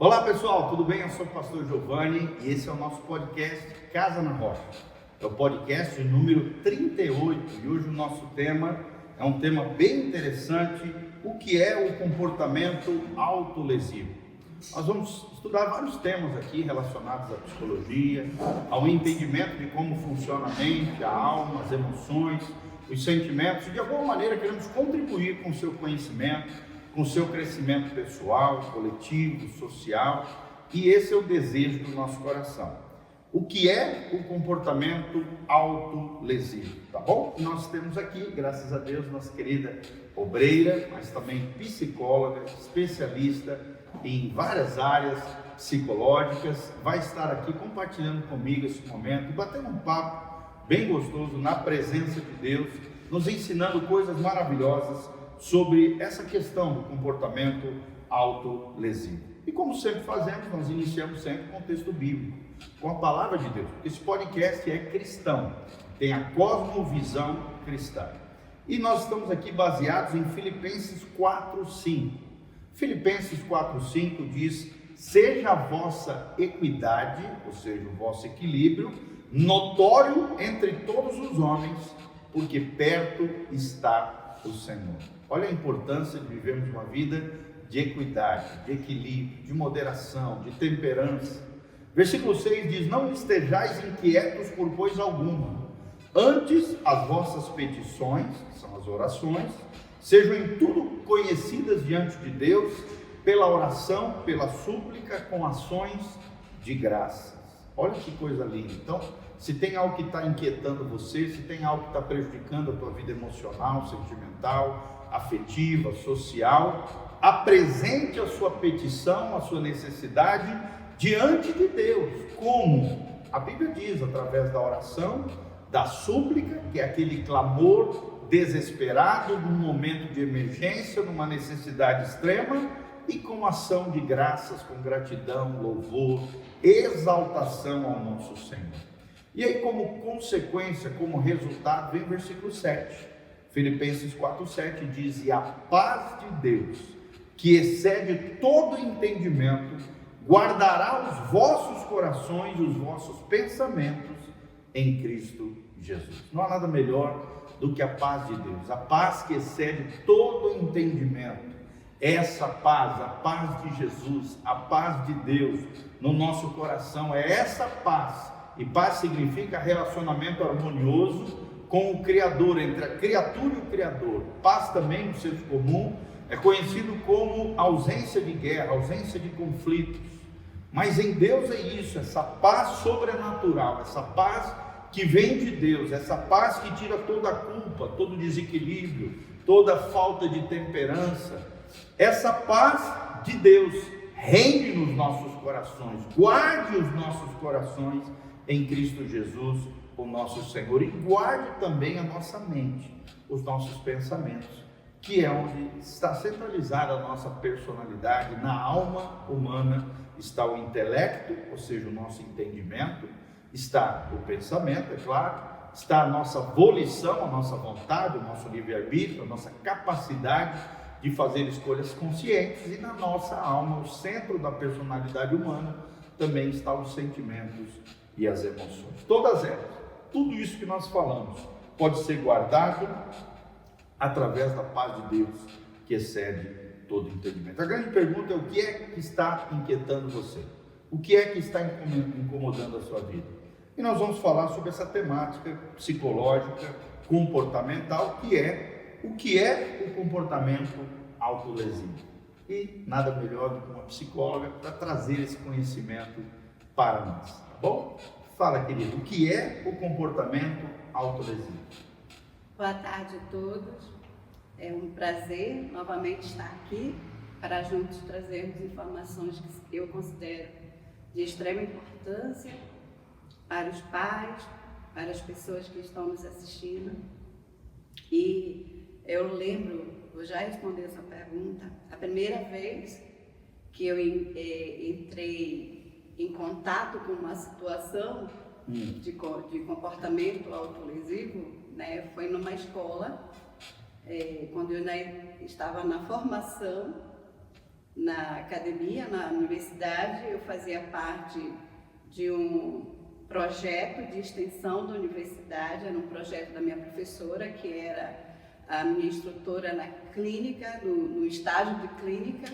Olá pessoal, tudo bem? Eu sou o pastor Giovanni e esse é o nosso podcast Casa na Rocha. É o podcast número 38 e hoje o nosso tema é um tema bem interessante, o que é o comportamento autolesivo. Nós vamos estudar vários temas aqui relacionados à psicologia, ao entendimento de como funciona a mente, a alma, as emoções, os sentimentos e de alguma maneira queremos contribuir com o seu conhecimento, com o seu crescimento pessoal, coletivo, social, e esse é o desejo do nosso coração. O que é o comportamento autolesivo, tá bom? Nós temos aqui, graças a Deus, nossa querida obreira, mas também psicóloga, especialista em várias áreas psicológicas, vai estar aqui compartilhando comigo esse momento e batendo um papo bem gostoso na presença de Deus, nos ensinando coisas maravilhosas sobre essa questão do comportamento autolesivo. E como sempre fazemos, nós iniciamos sempre com o texto bíblico, com a palavra de Deus. Esse podcast é cristão, tem a cosmovisão cristã. E nós estamos aqui baseados em Filipenses 4:5. Filipenses 4:5 diz: seja a vossa equidade, ou seja, o vosso equilíbrio, notório entre todos os homens, porque perto está o Senhor. Olha a importância de vivermos uma vida de equidade, de equilíbrio, de moderação, de temperança. Versículo 6 diz: não estejais inquietos por coisa alguma, antes as vossas petições, que são as orações, sejam em tudo conhecidas diante de Deus, pela oração, pela súplica, com ações de graças. Olha que coisa linda. Então, se tem algo que está inquietando você, se tem algo que está prejudicando a tua vida emocional, sentimental, afetiva, social, apresente a sua petição, a sua necessidade diante de Deus. Como? A Bíblia diz, através da oração, da súplica, que é aquele clamor desesperado num momento de emergência, numa necessidade extrema, e com ação de graças, com gratidão, louvor, exaltação ao nosso Senhor. E aí, como consequência, como resultado, vem o versículo 7. Filipenses 4:7 diz: e a paz de Deus, que excede todo entendimento, guardará os vossos corações e os vossos pensamentos em Cristo Jesus. Não há nada melhor do que a paz de Deus, a paz que excede todo entendimento. Essa paz, a paz de Jesus, a paz de Deus no nosso coração, é essa paz. E paz significa relacionamento harmonioso com o Criador, entre a criatura e o Criador. Paz também, no senso comum, é conhecido como ausência de guerra, ausência de conflitos. Mas em Deus é isso, essa paz sobrenatural, essa paz que vem de Deus, essa paz que tira toda a culpa, todo desequilíbrio, toda falta de temperança. Essa paz de Deus reine nos nossos corações, guarde os nossos corações em Cristo Jesus, o nosso Senhor, e guarde também a nossa mente, os nossos pensamentos, que é onde está centralizada a nossa personalidade. Na alma humana está o intelecto, ou seja, o nosso entendimento, está o pensamento, é claro, está a nossa volição, a nossa vontade, o nosso livre-arbítrio, a nossa capacidade de fazer escolhas conscientes, e na nossa alma, o centro da personalidade humana, também está os sentimentos e as emoções. Todas elas, tudo isso que nós falamos, pode ser guardado através da paz de Deus, que excede todo entendimento. A grande pergunta é: o que é que está inquietando você? O que é que está incomodando a sua vida? E nós vamos falar sobre essa temática psicológica, comportamental, que é o comportamento autolesivo. E nada melhor do que uma psicóloga para trazer esse conhecimento para nós, tá bom? Fala, querido, o que é o comportamento autolesivo? Boa tarde a todos. É um prazer novamente estar aqui para juntos trazermos informações que eu considero de extrema importância para os pais, para as pessoas que estão nos assistindo. E eu lembro, vou já responder essa pergunta, a primeira vez que eu entrei em contato com uma situação de comportamento autolesivo, né, foi numa escola, quando eu estava na formação na academia, na universidade, eu fazia parte de um projeto de extensão da universidade, era um projeto da minha professora, que era a minha instrutora na clínica, no estágio de clínica.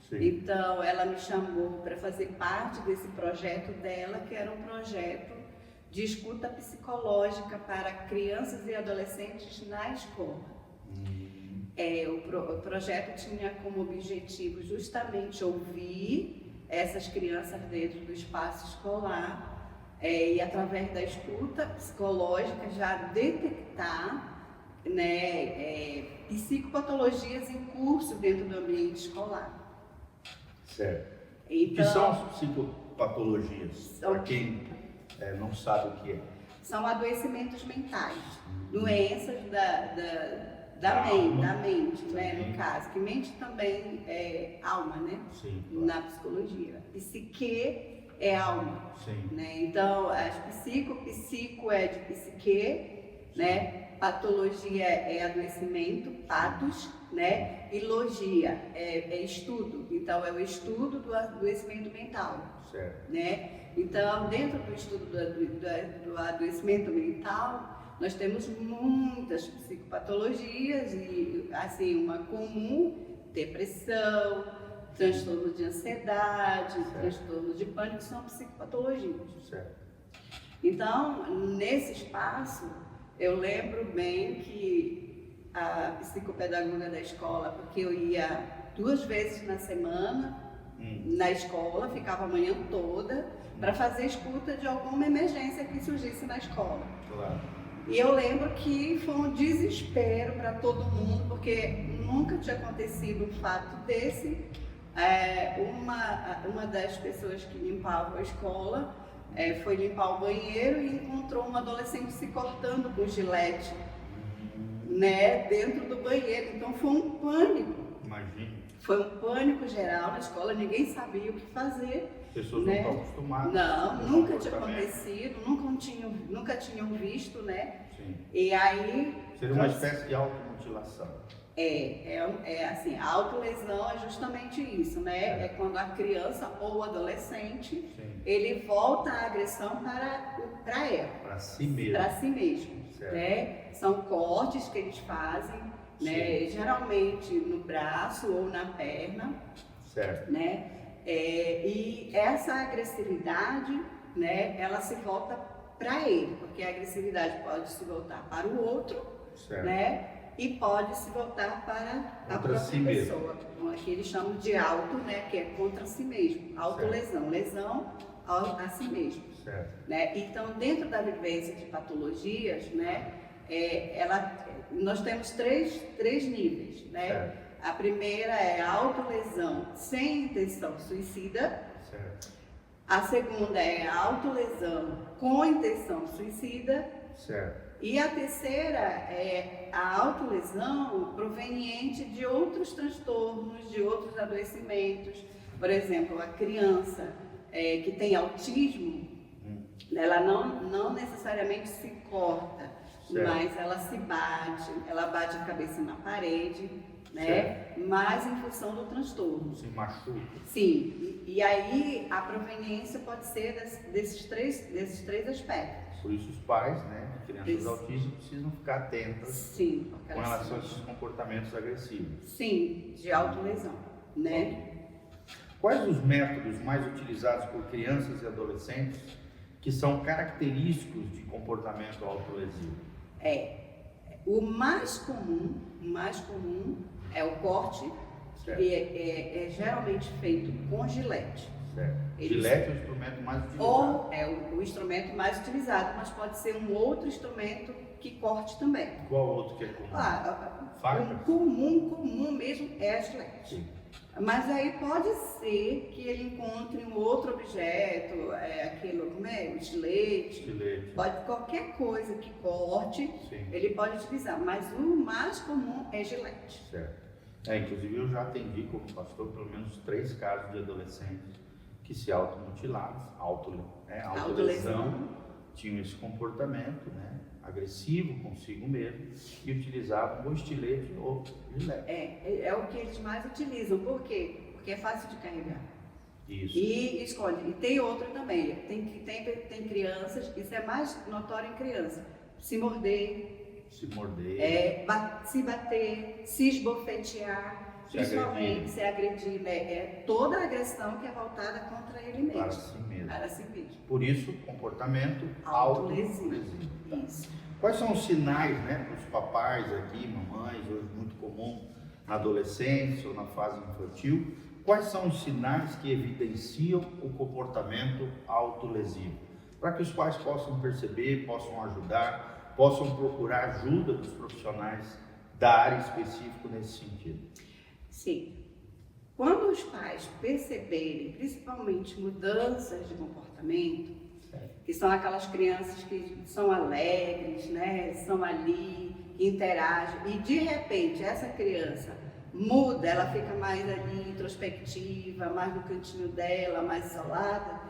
Sim. Então, ela me chamou para fazer parte desse projeto dela, que era um projeto de escuta psicológica para crianças e adolescentes na escola. O projeto tinha como objetivo justamente ouvir essas crianças dentro do espaço escolar e, através da escuta psicológica, já detectar, né, psicopatologias em curso dentro do ambiente escolar. Certo. Então, O que são as psicopatologias? Para quem não sabe o que é. São adoecimentos mentais, doenças da mente, né, no caso, que mente também é alma, né? Sim, claro. Na psicologia. Psique é alma. Sim. Né? Então, as psico é de psique, né? Patologia é adoecimento, patos, né? E logia é estudo. Então, é o estudo do adoecimento mental. Certo. Né? Então, dentro do estudo do adoecimento mental, nós temos muitas psicopatologias e, assim, uma comum, depressão, transtorno de ansiedade, transtorno de pânico, são psicopatologias. Certo. Então, nesse espaço, eu lembro bem que a psicopedagoga da escola, porque eu ia 2 vezes na semana na escola, ficava a manhã toda para fazer escuta de alguma emergência que surgisse na escola. Claro. E eu lembro que foi um desespero para todo mundo, porque nunca tinha acontecido um fato desse. Uma das pessoas que limpava a escola foi limpar o banheiro e encontrou um adolescente se cortando com gilete, né, dentro do banheiro. Então foi um pânico. Imagina. Foi um pânico geral na escola, ninguém sabia o que fazer. As pessoas né? não estão acostumadas. Não, nunca tinha acontecido, nunca tinham visto, né? Sim. E aí... Seria uma espécie de automutilação. Assim, a autolesão é justamente isso, né? É quando a criança ou o adolescente, ele volta a agressão para ela. Para si mesmo. Para si mesmo, né? São cortes que eles fazem, né? Geralmente no braço ou na perna, certo. né? E essa agressividade, né? Ela se volta para ele, porque a agressividade pode se voltar para o outro, né? E pode se voltar para a própria pessoa. Então, aqui eles chamam de auto, né? Que é contra si mesmo, autolesão, lesão a si mesmo. Né? Então, dentro da vivência de patologias, né? Nós temos três níveis, né? A primeira é a autolesão sem intenção suicida. A segunda é a autolesão com intenção suicida. E a terceira é a autolesão proveniente de outros transtornos, de outros adoecimentos. Por exemplo, a criança que tem autismo, ela não necessariamente se corta, mas ela se bate, ela bate a cabeça na parede, né? Mas em função do transtorno. Se machuca. Sim, e aí a proveniência pode ser desses três aspectos. Por isso os pais, né, de crianças autistas precisam ficar atentas com relação a esses comportamentos agressivos. Sim, de autolesão, né? Quais os métodos mais utilizados por crianças e adolescentes que são característicos de comportamento autolesivo? O mais comum é o corte, que é geralmente feito com gilete. Gilete é o instrumento mais utilizado. Ou é o instrumento mais utilizado, mas pode ser um outro instrumento que corte também. Qual outro que é comum? Faca? O comum mesmo é a gilete. Mas aí pode ser que ele encontre um outro objeto, o estilete. Qualquer coisa que corte, ele pode utilizar, mas o mais comum é gilete. Inclusive eu já atendi como pastor pelo menos 3 casos de adolescentes que se automutilavam, autolesão, tinham esse comportamento, né, agressivo consigo mesmo e utilizavam o estilete ou gilete. É o que eles mais utilizam. Por quê? porque é fácil de carregar. Isso. E esconde. E tem outro também, tem crianças, isso é mais notório em criança, se morder, Se morder. se bater, se esbofetear, principalmente se agredir, né? É toda a agressão que é voltada contra ele mesmo. Para si mesmo. Para si mesmo. Por isso, comportamento Autolesivo. Isso. Quais são os sinais, né, para os papais aqui, mamães, hoje muito comum na adolescência ou na fase infantil, quais são os sinais que evidenciam o comportamento autolesivo? Para que os pais possam perceber, possam ajudar, possam procurar ajuda dos profissionais da área específica nesse sentido. Sim. Quando os pais perceberem, principalmente mudanças de comportamento, que são aquelas crianças que são alegres, né, são ali, interagem, e de repente essa criança muda, ela fica mais ali introspectiva, mais no cantinho dela, mais isolada,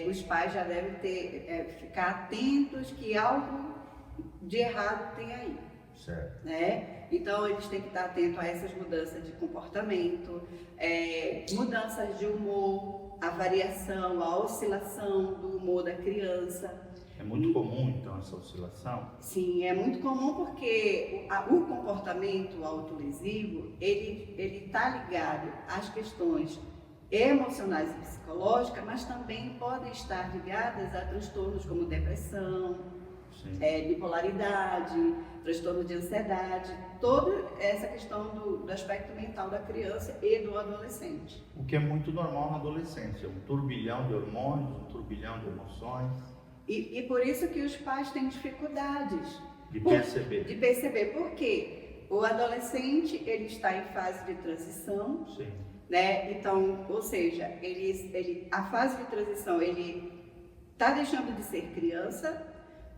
os pais já devem ficar atentos que algo de errado tem aí. Certo. Né? Então eles têm que estar atentos a essas mudanças de comportamento, mudanças de humor, a variação, a oscilação do humor da criança. É muito comum então essa oscilação? Sim, é muito comum porque o comportamento autolesivo ele está ligado às questões emocionais e psicológicas, mas também podem estar ligadas a transtornos como depressão, bipolaridade, transtorno de ansiedade, toda essa questão do aspecto mental da criança e do adolescente. O que é muito normal na adolescência, um turbilhão de hormônios, um turbilhão de emoções. E por isso que os pais têm dificuldades De perceber. Por quê? O adolescente ele está em fase de transição, Sim. né? Então, ou seja, a fase de transição ele está deixando de ser criança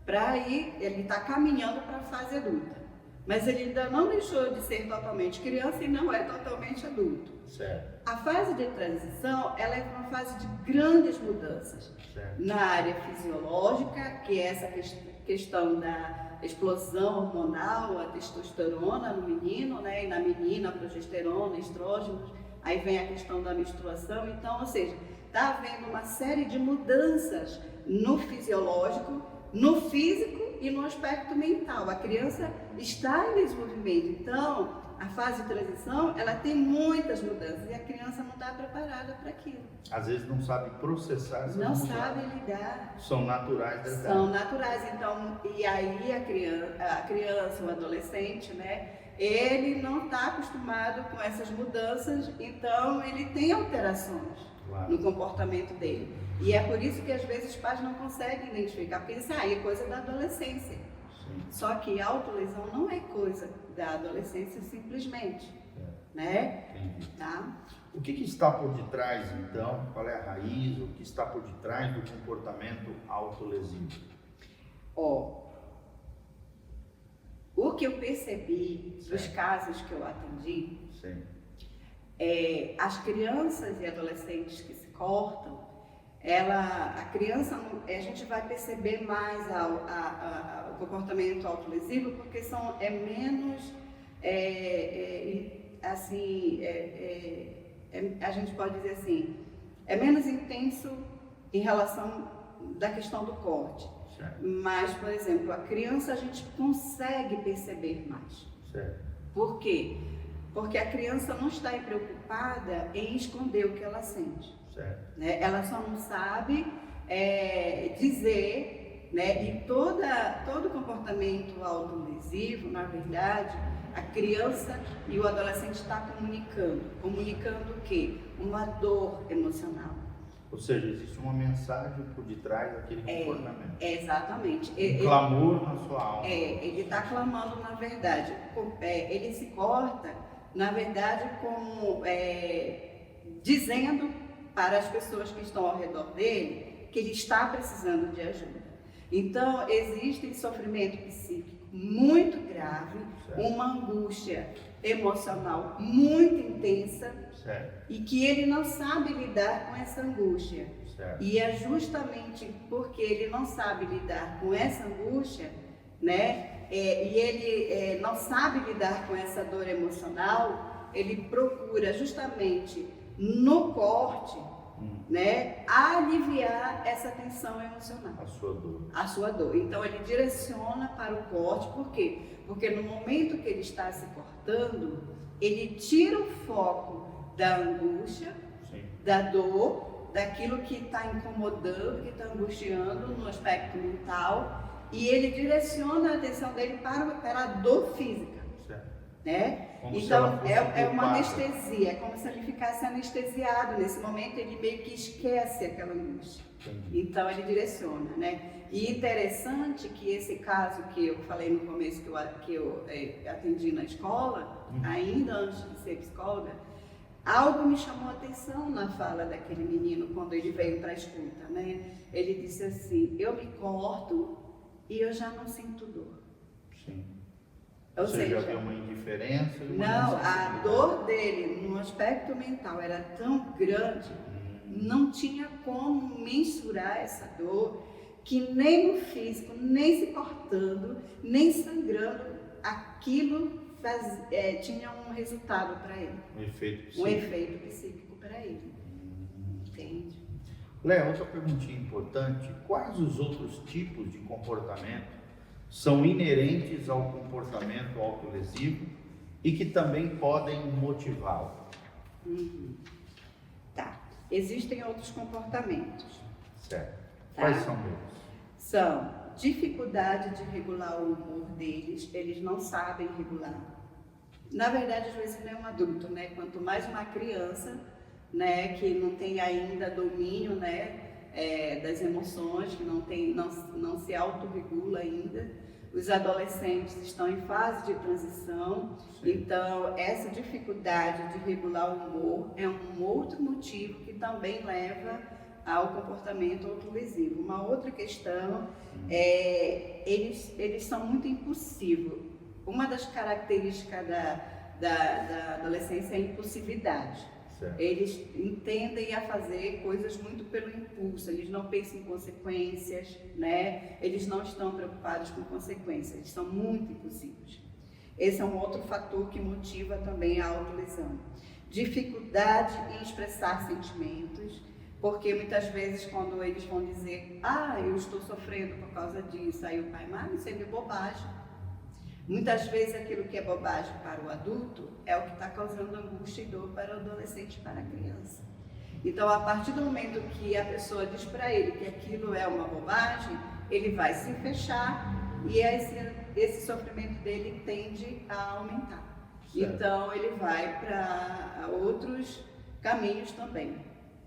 para ele está caminhando para a fase adulta. Mas ele ainda não deixou de ser totalmente criança e não é totalmente adulto. Certo. A fase de transição, ela é uma fase de grandes mudanças. Certo. Na área fisiológica, que é essa questão da explosão hormonal, a testosterona no menino, né? E na menina, a progesterona, estrógenos. Aí vem a questão da menstruação. Então, ou seja, está havendo uma série de mudanças no fisiológico, no físico e no aspecto mental. A criança está em desenvolvimento, então a fase de transição ela tem muitas mudanças e a criança não está preparada para aquilo. Às vezes não sabe processar essas não mudanças. sabe lidar. São naturais da idade. São naturais, então, e aí a criança, o adolescente, né, ele não está acostumado com essas mudanças, então ele tem alterações no comportamento dele. E é por isso que às vezes os pais não conseguem identificar, porque dizem, é coisa da adolescência. Sim. Só que a autolesão não é coisa da adolescência simplesmente, né? Entendi. Tá? O que está por detrás então? Qual é a raiz? O que está por detrás do comportamento autolesivo? O que eu percebi dos casos que eu atendi, Sim. As crianças e adolescentes que se cortam, a criança, a gente vai perceber mais o comportamento autolesivo porque é menos, a gente pode dizer assim, é menos intenso em relação da questão do corte. Certo. Mas, por exemplo, a criança a gente consegue perceber mais. Certo. Por quê? Porque a criança não está preocupada em esconder o que ela sente. Certo. Né? Ela só não sabe dizer, né? E todo comportamento autolesivo, na verdade, a criança e o adolescente está comunicando o quê? Uma dor emocional. Ou seja, existe uma mensagem por detrás daquele comportamento. Exatamente. Um clamor na sua alma. Ele está clamando, na verdade. Ele se corta, na verdade, como dizendo para as pessoas que estão ao redor dele que ele está precisando de ajuda. Então, existe sofrimento psíquico muito grave, certo. Uma angústia emocional muito intensa, certo. E que ele não sabe lidar com essa angústia. Certo. E é justamente porque ele não sabe lidar com essa angústia, né? E ele não sabe lidar com essa dor emocional, ele procura justamente no corte, né, aliviar essa tensão emocional. A sua dor. Então ele direciona para o corte, por quê? Porque no momento que ele está se cortando, ele tira o foco da angústia, da dor, daquilo que está incomodando, que está angustiando no aspecto mental, e ele direciona a atenção dele para a dor física. Né? Então é uma anestesia, é como se ele ficasse anestesiado. Nesse momento ele meio que esquece aquela angústia. Então ele direciona, né? E interessante que esse caso que eu falei no começo, que eu atendi na escola, ainda antes de ser psicóloga, algo me chamou a atenção na fala daquele menino quando ele veio para a escuta, né? Ele disse assim: eu me corto e eu já não sinto dor. Ou seja, havia uma indiferença. Não, a dor dele no aspecto mental era tão grande, não tinha como mensurar essa dor, que nem no físico, nem se cortando, nem sangrando, aquilo tinha um resultado para ele. Um efeito psíquico para ele. Entende? Léa, outra perguntinha importante: quais os outros tipos de comportamento são inerentes ao comportamento autolesivo e que também podem motivá-lo? Tá. Existem outros comportamentos. Certo. Tá? Quais são eles? São dificuldade de regular o humor deles, eles não sabem regular. Na verdade, às vezes não é um adulto, né? Quanto mais uma criança, né, que não tem ainda domínio, né, das emoções, que não se autorregula ainda. Os adolescentes estão em fase de transição. Sim. Então essa dificuldade de regular o humor é um outro motivo que também leva ao comportamento autolesivo. Uma outra questão é eles são muito impulsivos. Uma das características da adolescência é a impulsividade. Certo. Eles tendem a fazer coisas muito pelo impulso, eles não pensam em consequências, né? Eles não estão preocupados com consequências, eles são muito impulsivos. Esse é um outro fator que motiva também a autolesão. Dificuldade em expressar sentimentos, porque muitas vezes quando eles vão dizer: eu estou sofrendo por causa disso, aí o pai: mas isso é bobagem. Muitas vezes aquilo que é bobagem para o adulto é o que está causando angústia e dor para o adolescente e para a criança. Então, a partir do momento que a pessoa diz para ele que aquilo é uma bobagem, ele vai se fechar e esse sofrimento dele tende a aumentar. Certo. Então, ele vai para outros caminhos também,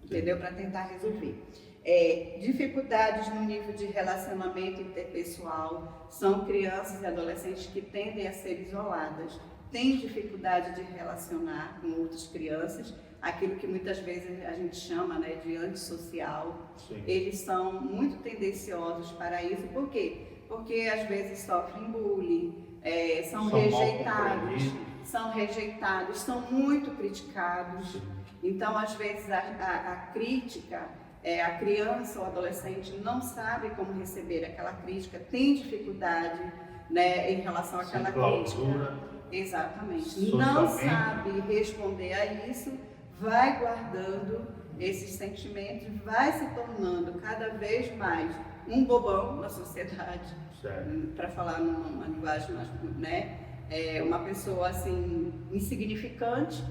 entendeu? Para tentar resolver. Dificuldades no nível de relacionamento interpessoal, são crianças e adolescentes que tendem a ser isoladas, têm dificuldade de relacionar com outras crianças, aquilo que muitas vezes a gente chama, né, de antissocial. Sim. Eles são muito tendenciosos para isso. Por quê? Porque às vezes sofrem bullying, são rejeitados, são muito criticados. Sim. Então às vezes a crítica, a criança ou adolescente não sabe como receber aquela crítica, tem dificuldade, né, em relação àquela crítica. Exatamente. Socialmente. Não sabe responder a isso, vai guardando esses sentimentos, vai se tornando cada vez mais um bobão na sociedade, para falar numa linguagem mais, né, uma pessoa assim insignificante,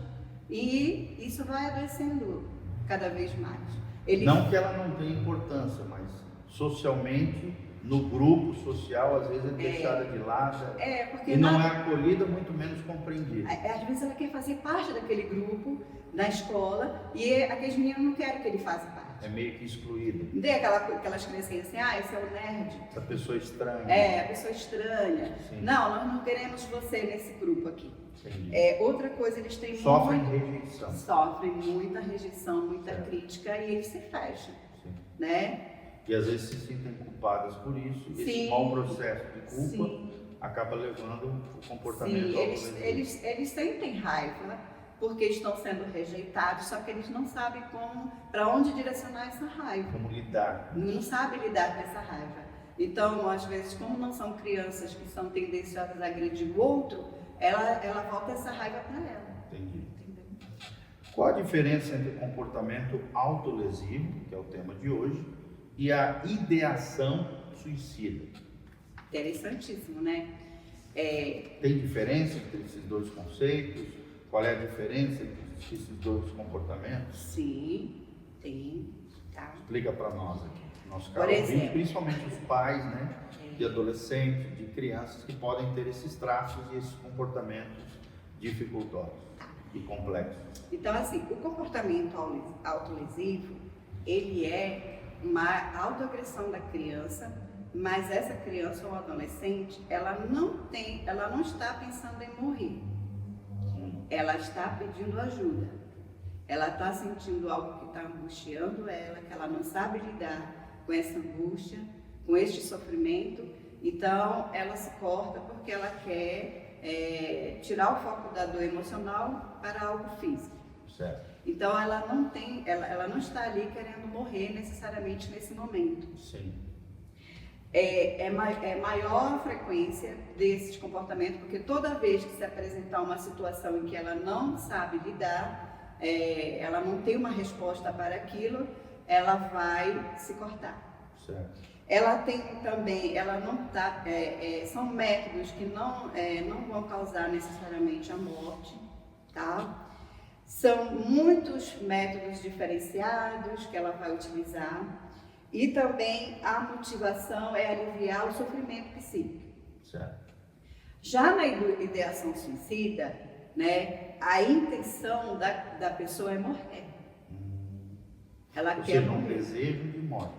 e isso vai adoecendo cada vez mais. Não que ela não tenha importância, mas socialmente, no grupo social, às vezes é deixada de lado e não é acolhida, muito menos compreendida. Às vezes ela quer fazer parte daquele grupo na escola e aqueles meninos não querem que ele faça parte. É meio que excluída. Não tem aquelas criancinhas assim: esse é o nerd. Essa pessoa estranha. A pessoa estranha. Sim. Não, nós não queremos você nesse grupo aqui. Entendi. Outra coisa, eles têm rejeição. Sofrem muita rejeição, muita crítica, e eles se fecham. Sim. Né? E às vezes se sentem culpadas por isso. Sim. Esse mau processo de culpa acaba levando o comportamento autolesivo. Eles sentem raiva porque estão sendo rejeitados, só que eles não sabem para onde direcionar essa raiva. Como lidar. Não sabem lidar com essa raiva. Então, às vezes, como não são crianças que são tendenciosas a agredir o outro, ela volta essa raiva para ela. Entendi. Entendeu? Qual a diferença entre o comportamento autolesivo, que é o tema de hoje, e a ideação suicida? Interessantíssimo, né? Tem diferença entre esses dois conceitos? Qual é a diferença entre esses dois comportamentos? Sim, tem, tá? Explica para nós aqui, nosso Por caro ouvinte, exemplo, principalmente os pais, né, de adolescentes, de crianças que podem ter esses traços e esses comportamentos dificultosos e complexos. então assim, o comportamento autolesivo, ele é uma autoagressão da criança, mas essa criança ou adolescente, ela não está pensando em morrer. Ela está pedindo ajuda. Ela está sentindo algo que está angustiando ela, que ela não sabe lidar com essa angústia, com este sofrimento. Então, ela se corta porque ela quer tirar o foco da dor emocional para algo físico. Certo. Então, ela não está ali querendo morrer necessariamente nesse momento. Sim. É maior a frequência desses comportamentos, porque toda vez que se apresentar uma situação em que ela não sabe lidar, ela não tem uma resposta para aquilo, ela vai se cortar. Certo. Ela tem também, ela não tá, são métodos que não vão causar necessariamente a morte, tá? São muitos métodos diferenciados que ela vai utilizar. E também a motivação é aliviar o sofrimento psíquico. Certo. Já na ideação suicida, né, a intenção da pessoa é morrer. Ela Ou quer seja, um morrer. desejo de morte.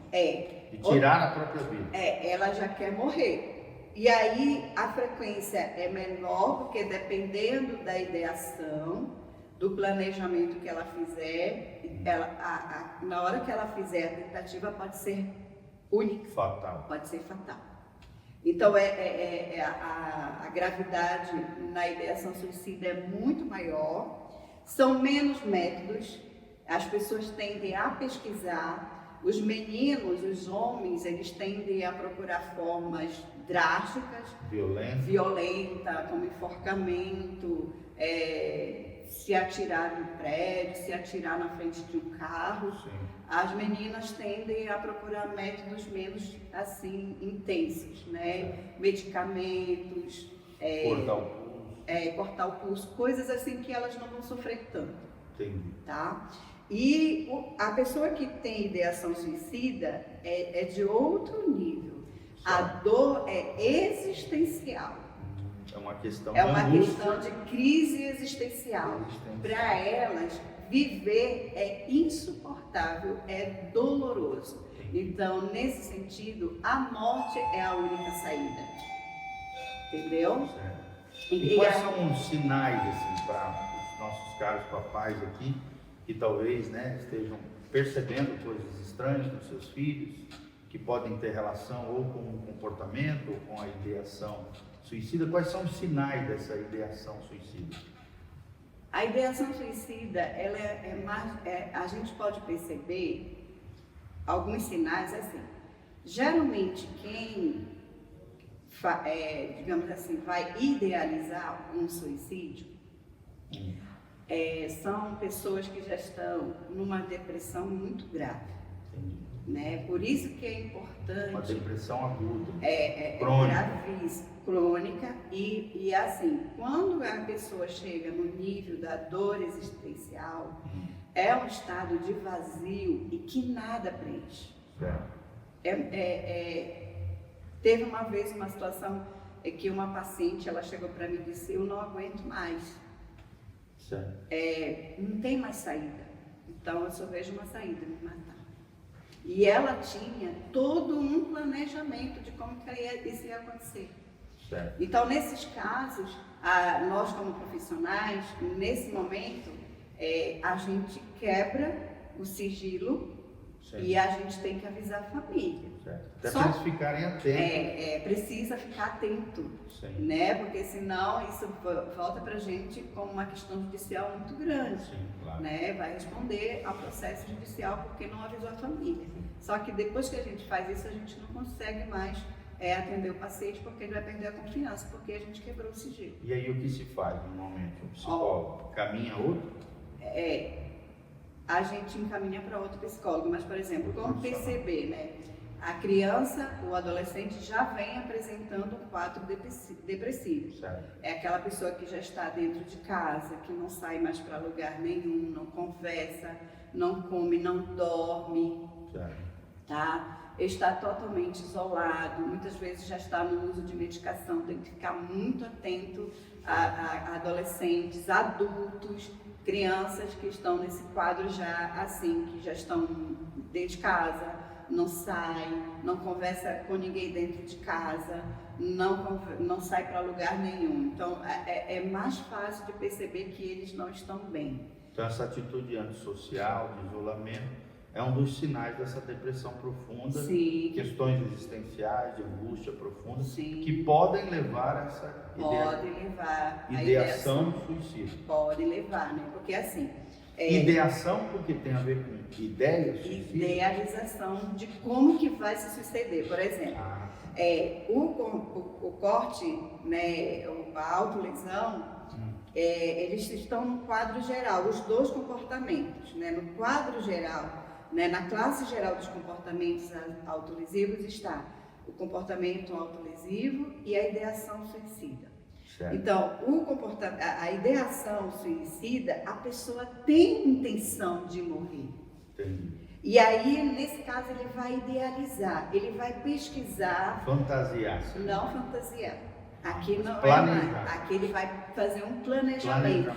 De Ou- tirar a própria vida. ela já quer morrer. E aí a frequência é menor, porque dependendo da ideação, do planejamento que ela fizer, na hora que ela fizer a tentativa pode ser única, Fatal. pode ser fatal. Então a gravidade na ideação suicida é muito maior, são menos métodos, as pessoas tendem a pesquisar, os meninos, os homens, eles tendem a procurar formas drásticas, violenta, como enforcamento, se atirar do prédio, se atirar na frente de um carro. Sim. As meninas tendem a procurar métodos menos assim intensos, né? Medicamentos, Cortar o pulso. Cortar o pulso, coisas assim que elas não vão sofrer tanto, Entendi. tá? E a pessoa que tem ideação suicida é de outro nível. A Certo. dor é existencial. É uma questão É uma de angústia. questão de crise existencial. Para elas, viver é insuportável, é doloroso. Então, nesse sentido, a morte é a única saída. Entendeu? Certo. E quais são os sinais assim, para os nossos caros papais aqui, que talvez, né, estejam percebendo coisas estranhas nos seus filhos, que podem ter relação ou com o comportamento ou com a ideação suicida? Quais são os sinais dessa ideação suicida? A ideação suicida, ela a gente pode perceber alguns sinais assim. Geralmente quem, digamos assim, vai idealizar um suicídio são pessoas que já estão numa depressão muito grave. Entendi. Né? Por isso que é importante. Uma depressão aguda. Crônica. Gravíssima, crônica e assim, quando a pessoa chega no nível da dor existencial, é um estado de vazio e que nada preenche. Teve uma vez uma situação que uma paciente, ela chegou para mim e disse: eu não aguento mais. Certo. Não tem mais saída. Então eu só vejo uma saída, me matar. E ela tinha todo um planejamento de como que isso ia acontecer. Certo. Então, nesses casos, nós como profissionais, nesse momento, a gente quebra o sigilo. Sim. E a gente tem que avisar a família. Certo. Até para eles ficarem atentos. Precisa ficar atento. Sim. Né? Porque senão isso volta para a gente como uma questão judicial muito grande. Sim, claro. Né? Vai responder ao processo judicial porque não avisou a família. Só que depois que a gente faz isso, a gente não consegue mais atender o paciente porque ele vai perder a confiança, porque a gente quebrou o sigilo. E aí o que se faz normalmente? O psicólogo caminha outro? a gente encaminha para outro psicólogo. Mas, por exemplo, como perceber, né? A criança, o adolescente já vem apresentando um quadro depressivo. Certo. É aquela pessoa que já está dentro de casa, que não sai mais para lugar nenhum, não conversa, não come, não dorme, Certo. tá? Está totalmente isolado, muitas vezes já está no uso de medicação, tem que ficar muito atento a adolescentes, adultos, crianças que estão nesse quadro já assim, que já estão dentro de casa, não sai, não conversa com ninguém dentro de casa, não sai para lugar nenhum. Então é mais fácil de perceber que eles não estão bem. Então essa atitude antissocial, de isolamento, é um dos sinais dessa depressão profunda, Sim. Questões existenciais, de angústia profunda, Sim. que podem levar a essa ideação suicida. Pode levar, né? Porque assim... Ideação porque tem a ver com ideia suicida? Idealização de como que vai se suceder. Por exemplo, o corte, né, a autolesão, eles estão no quadro geral, os dois comportamentos, né? No quadro geral, né, na classe geral dos comportamentos autolesivos está o comportamento autolesivo e a ideação suicida. Certo. Então, a ideação suicida, a pessoa tem intenção de morrer. Entendi. E aí, nesse caso, ele vai idealizar, ele vai pesquisar. Fantasiar. Não fantasiar. Aqui não planejar. É mais. Aqui ele vai fazer um planejamento.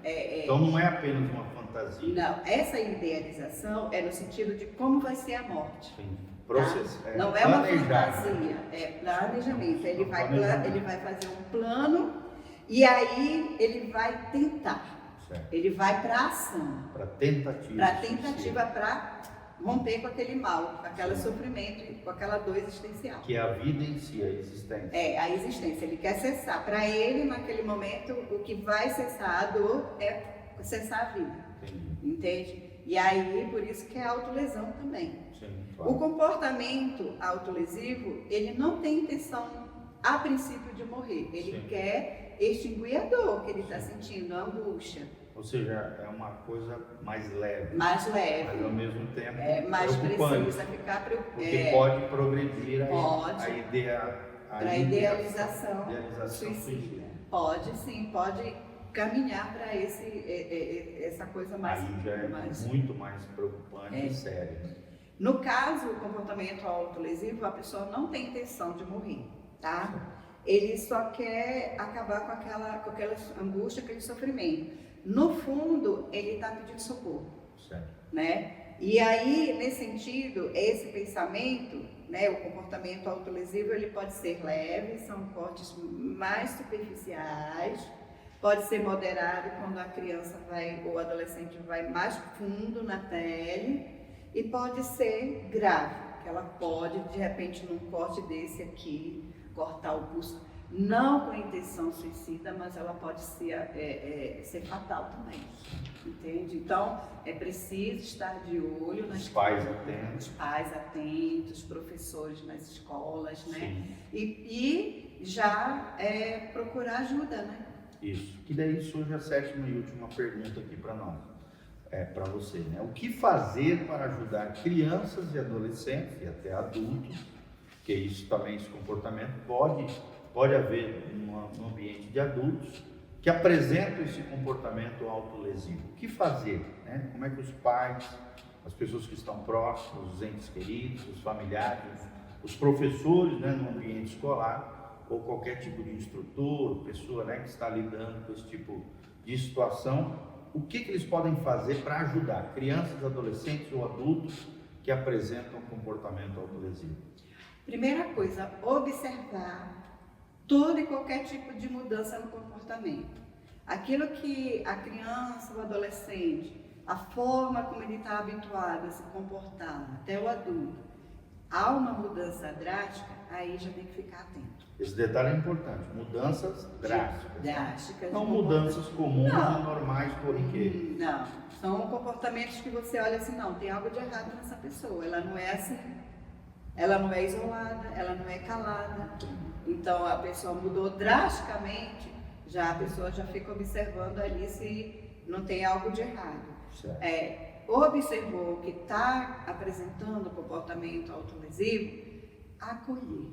Então não é apenas uma fantasia. Não, essa idealização é no sentido de como vai ser a morte. Sim. Processo. Tá? Não é uma fantasia, é planejamento. Ele vai fazer um plano e aí ele vai tentar. Certo. Ele vai para a ação. Para tentativa. Para tentativa, para romper com aquele mal, com aquele sofrimento, com aquela dor existencial. Que é a vida em si, a existência. É, a existência. Ele quer cessar. Para ele, naquele momento, o que vai cessar a dor é cessar a vida. Entendi. Entende? E aí, por isso que é autolesão também. Sim, claro. O comportamento autolesivo, ele não tem intenção, a princípio, de morrer. Ele quer extinguir a dor que ele está sentindo, a angústia. Ou seja, é uma coisa mais leve. Mais leve. Mas ao mesmo tempo mais preocupante. Precisa ficar preocupado. Porque pode progredir a ideia. Para a idealização suicida. Pode sim, pode caminhar para essa coisa mais... Aí já é muito mais preocupante e sério. No caso, o comportamento autolesivo, a pessoa não tem intenção de morrer, tá? Ele só quer acabar com aquela angústia, aquele sofrimento. No fundo, ele está pedindo socorro, certo. Né? E aí, nesse sentido, esse pensamento, né, o comportamento autolesivo, ele pode ser leve, são cortes mais superficiais, pode ser moderado quando a criança ou o adolescente vai mais fundo na pele, e pode ser grave, que ela pode, de repente, num corte desse aqui, cortar o pulso, não com a intenção suicida, mas ela pode ser fatal também, entende? Então, é preciso estar de olho nas pais atentos. Os pais atentos, professores nas escolas, né? E já procurar ajuda, né? Isso, que daí surge a sétima e última pergunta aqui para nós. Para você, né? O que fazer para ajudar crianças e adolescentes e até adultos, que isso também, esse comportamento pode haver num ambiente de adultos que apresentam esse comportamento autolesivo. O que fazer, né? Como é que os pais, as pessoas que estão próximos, os entes queridos, os familiares, os professores, né, no ambiente escolar, ou qualquer tipo de instrutor, pessoa, né, que está lidando com esse tipo de situação, o que eles podem fazer para ajudar crianças, adolescentes ou adultos que apresentam comportamento autolesivo? Primeira coisa, observar todo e qualquer tipo de mudança no comportamento. Aquilo que a criança, o adolescente, a forma como ele está habituado a se comportar, até o adulto, há uma mudança drástica, aí já tem que ficar atento. Esse detalhe é importante, mudanças drásticas. Drásticas. Não mudanças comuns e normais, corriqueiras. Não, são comportamentos que você olha assim, não, tem algo de errado nessa pessoa, ela não é assim, ela não é isolada, ela não é calada. Então a pessoa mudou drasticamente, a pessoa já fica observando ali se não tem algo de errado. observou que está apresentando comportamento autolesivo, acolher.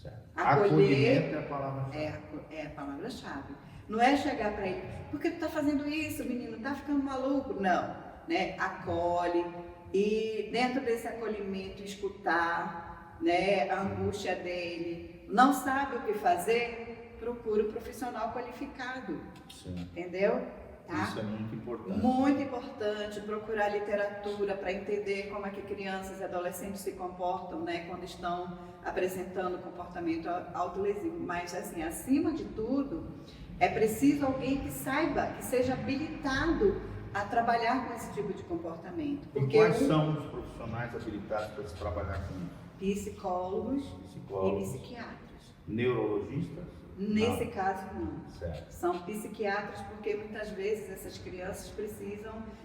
Certo. Acolher Acolhimento é a palavra-chave. É a palavra-chave. Não é chegar para ele, por que tu está fazendo isso, menino? Está ficando maluco? Não, né? Acolhe e dentro desse acolhimento escutar, né, a angústia dele. Não sabe o que fazer? Procura um profissional qualificado. Sim. Entendeu? Tá? Isso é muito importante. Muito importante procurar literatura para entender como é que crianças e adolescentes se comportam, né, quando estão apresentando comportamento autolesivo. Mas, assim, acima de tudo, é preciso alguém que saiba, que seja habilitado a trabalhar com esse tipo de comportamento. E quais são os profissionais habilitados para se trabalhar com isso? Psicólogos e psiquiatras. Neurologistas? Nesse caso, não. Certo. São psiquiatras porque muitas vezes essas crianças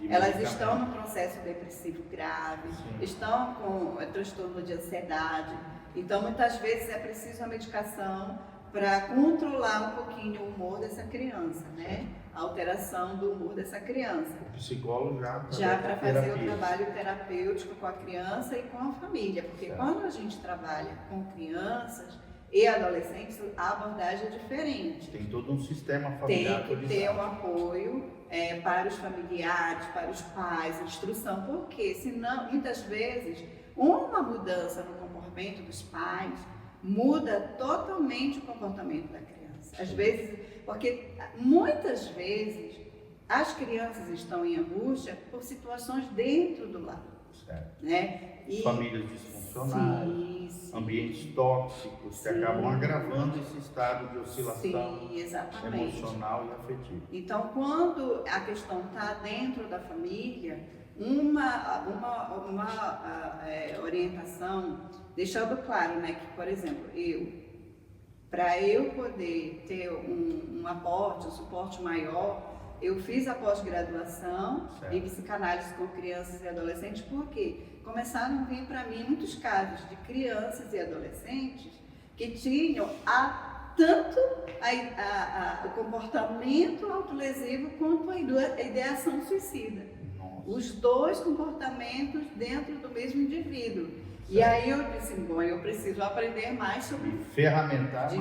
elas estão no processo depressivo grave, Sim. estão com transtorno de ansiedade. Então, muitas vezes é preciso a medicação para controlar um pouquinho o humor dessa criança, né? A alteração do humor dessa criança. O psicólogo já para fazer o trabalho terapêutico com a criança e com a família, porque certo. Quando a gente trabalha com crianças e adolescentes, a abordagem é diferente. Tem todo um sistema familiar. Tem que ter um apoio para os familiares, para os pais, instrução, porque senão, muitas vezes, uma mudança no comportamento dos pais muda totalmente o comportamento da criança. Às vezes, porque muitas vezes as crianças estão em angústia por situações dentro do lar. Certo. Né? Famílias disfuncionais, sim. Ambientes tóxicos, sim. Que acabam agravando esse estado de oscilação, sim, emocional e afetiva. Então, quando a questão está dentro da família, uma orientação, deixando claro, né, que, por exemplo, para eu poder ter um aporte, um suporte maior, eu fiz a pós-graduação em psicanálise com crianças e adolescentes, porque começaram a vir para mim muitos casos de crianças e adolescentes que tinham tanto o comportamento autolesivo quanto a ideação suicida. Nossa. Os dois comportamentos dentro do mesmo indivíduo. Certo. E aí eu disse, bom, eu preciso aprender mais sobre me ferramentar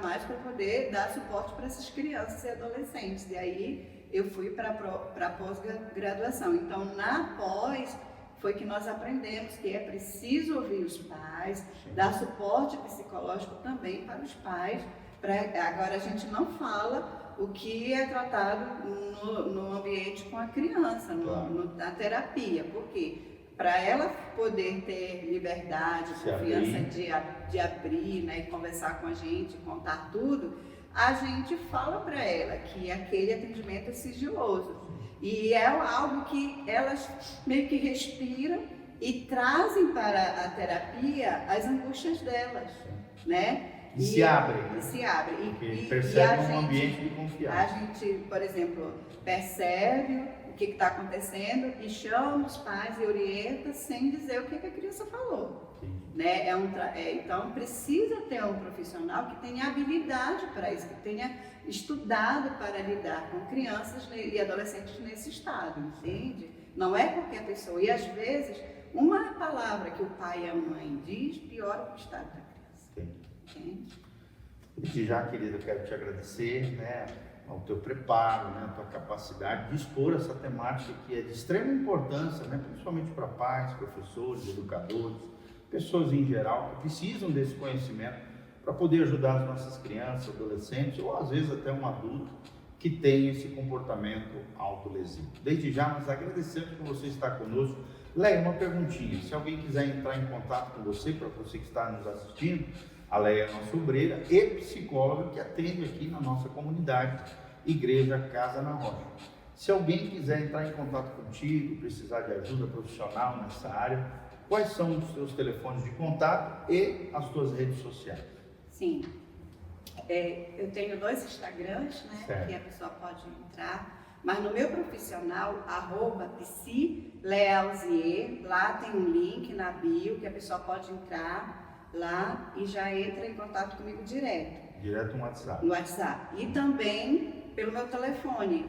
mais para poder dar suporte para essas crianças e adolescentes. E aí eu fui para a pós-graduação. Então, na pós, foi que nós aprendemos que é preciso ouvir os pais, sim. Dar suporte psicológico também para os pais. Agora a gente não fala o que é tratado no ambiente com a criança, claro. Na terapia. Por quê? Para ela poder ter liberdade, confiança de abrir, né, e conversar com a gente, contar tudo, a gente fala para ela que aquele atendimento é sigiloso. E é algo que elas meio que respiram e trazem para a terapia as angústias delas, né? E se abrem, né? E se abrem. E percebem um ambiente de confiança. A gente, por exemplo, percebe o que está acontecendo e chama os pais e orienta sem dizer o que a criança falou. Né? Então, precisa ter um profissional que tenha habilidade para isso, que tenha estudado para lidar com crianças e adolescentes nesse estado, entende? Não é qualquer pessoa. E, às vezes, uma palavra que o pai e a mãe diz piora o estado da criança. Entende? E já, querida, eu quero te agradecer, né, ao teu preparo, né, a tua capacidade de expor essa temática que é de extrema importância, né, principalmente para pais, professores, educadores, pessoas em geral que precisam desse conhecimento para poder ajudar as nossas crianças, adolescentes ou às vezes até um adulto que tem esse comportamento autolesivo. Desde já nós agradecemos por você estar conosco. Leia, uma perguntinha, se alguém quiser entrar em contato com você, para você que está nos assistindo, a Leia é nossa obreira e psicóloga que atende aqui na nossa comunidade, Igreja Casa na Rocha. Se alguém quiser entrar em contato contigo, precisar de ajuda profissional nessa área, quais são os seus telefones de contato e as suas redes sociais? Sim, eu tenho 2 Instagrams, né, certo. Que a pessoa pode entrar, mas no meu profissional, @psilealzier, lá tem um link na bio que a pessoa pode entrar lá e já entra em contato comigo direto. Direto no WhatsApp. No WhatsApp. E também pelo meu telefone,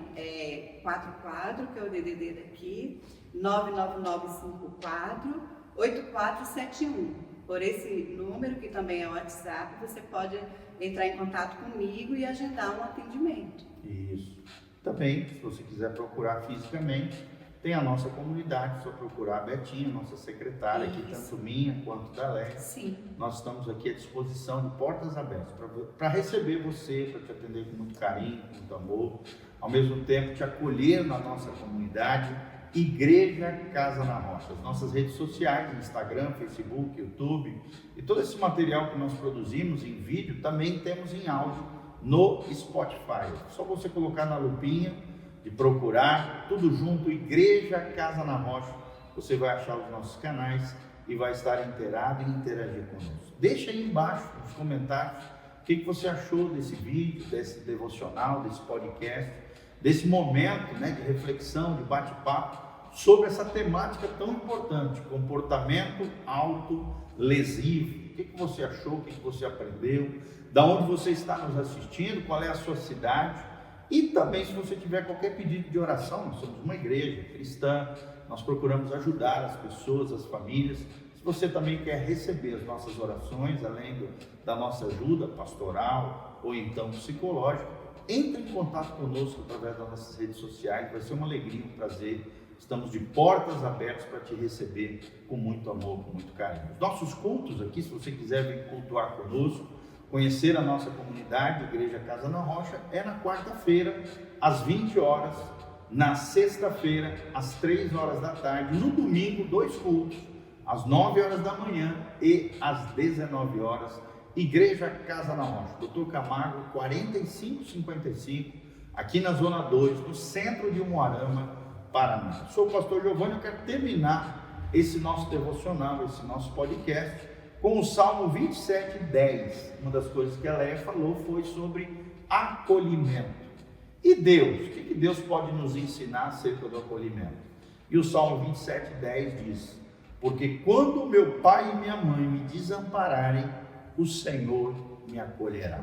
44, que é o DDD daqui, 99954-8471. Por esse número, que também é o WhatsApp, você pode entrar em contato comigo e agendar um atendimento. Isso. Também, se você quiser procurar fisicamente, tem a nossa comunidade, só procurar a Betinha, nossa secretária aqui, tanto minha quanto da Léa. Sim. Nós estamos aqui à disposição, de portas abertas, para receber você, para te atender com muito carinho, com muito amor, ao mesmo tempo te acolher na nossa comunidade, Igreja Casa na Rocha. As nossas redes sociais, Instagram, Facebook, YouTube, e todo esse material que nós produzimos em vídeo, também temos em áudio no Spotify. É só você colocar na lupinha de procurar, tudo junto, Igreja Casa na Rocha, você vai achar os nossos canais e vai estar inteirado e interagir conosco. Deixa aí embaixo nos comentários o que você achou desse vídeo, desse devocional, desse podcast, desse momento, né, de reflexão, de bate-papo sobre essa temática tão importante, comportamento autolesivo. O que você achou, o que você aprendeu, da onde você está nos assistindo, qual é a sua cidade, e também se você tiver qualquer pedido de oração. Nós somos uma igreja cristã, nós procuramos ajudar as pessoas, as famílias. Se você também quer receber as nossas orações, além da nossa ajuda pastoral ou então psicológica, entre em contato conosco através das nossas redes sociais, vai ser uma alegria, um prazer. Estamos de portas abertas para te receber com muito amor, com muito carinho. Os nossos cultos aqui, se você quiser vir cultuar conosco, conhecer a nossa comunidade, Igreja Casa na Rocha, é na quarta-feira, às 20 horas, na sexta-feira, às 3 horas da tarde, no domingo, 2 cultos, às 9 horas da manhã e às 19 horas, Igreja Casa na Rocha, Dr. Camargo, 4555, aqui na Zona 2, no centro de Umuarama, Paraná. Sou o pastor Giovanni. Eu quero terminar esse nosso devocional, esse nosso podcast, com o Salmo 27:10. Uma das coisas que a Léa falou foi sobre acolhimento. E Deus, o que Deus pode nos ensinar acerca do acolhimento? E o Salmo 27:10 diz: porque quando meu pai e minha mãe me desampararem, o Senhor me acolherá.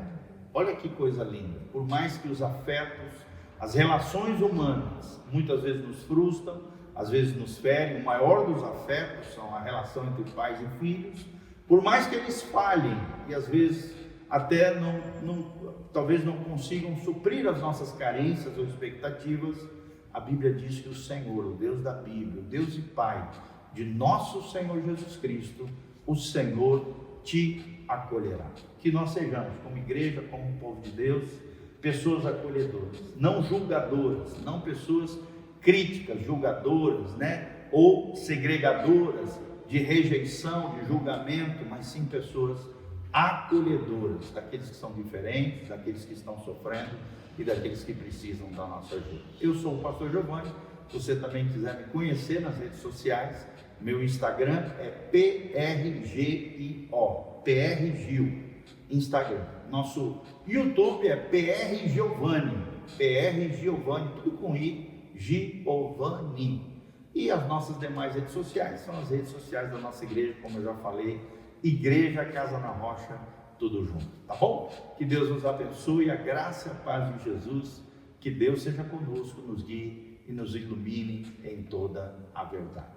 Olha que coisa linda. Por mais que os afetos, as relações humanas muitas vezes nos frustram, às vezes nos ferem, o maior dos afetos são a relação entre pais e filhos. Por mais que eles falhem e às vezes até talvez não consigam suprir as nossas carências ou expectativas, a Bíblia diz que o Senhor, o Deus da Bíblia, o Deus e Pai de nosso Senhor Jesus Cristo, o Senhor te acolherá. Que nós sejamos, como igreja, como povo de Deus, pessoas acolhedoras, não julgadoras, não pessoas críticas, julgadoras, né? Ou segregadoras, de rejeição, de julgamento, mas sim pessoas acolhedoras, daqueles que são diferentes, daqueles que estão sofrendo e daqueles que precisam da nossa ajuda. Eu sou o pastor Giovanni. Se você também quiser me conhecer nas redes sociais, meu Instagram é PRGIO, Instagram. Nosso YouTube é PR Giovanni, tudo com I, Giovanni. E as nossas demais redes sociais são as redes sociais da nossa igreja, como eu já falei, Igreja Casa na Rocha, tudo junto, tá bom? Que Deus nos abençoe, a graça e a paz de Jesus, que Deus seja conosco, nos guie e nos ilumine em toda a verdade.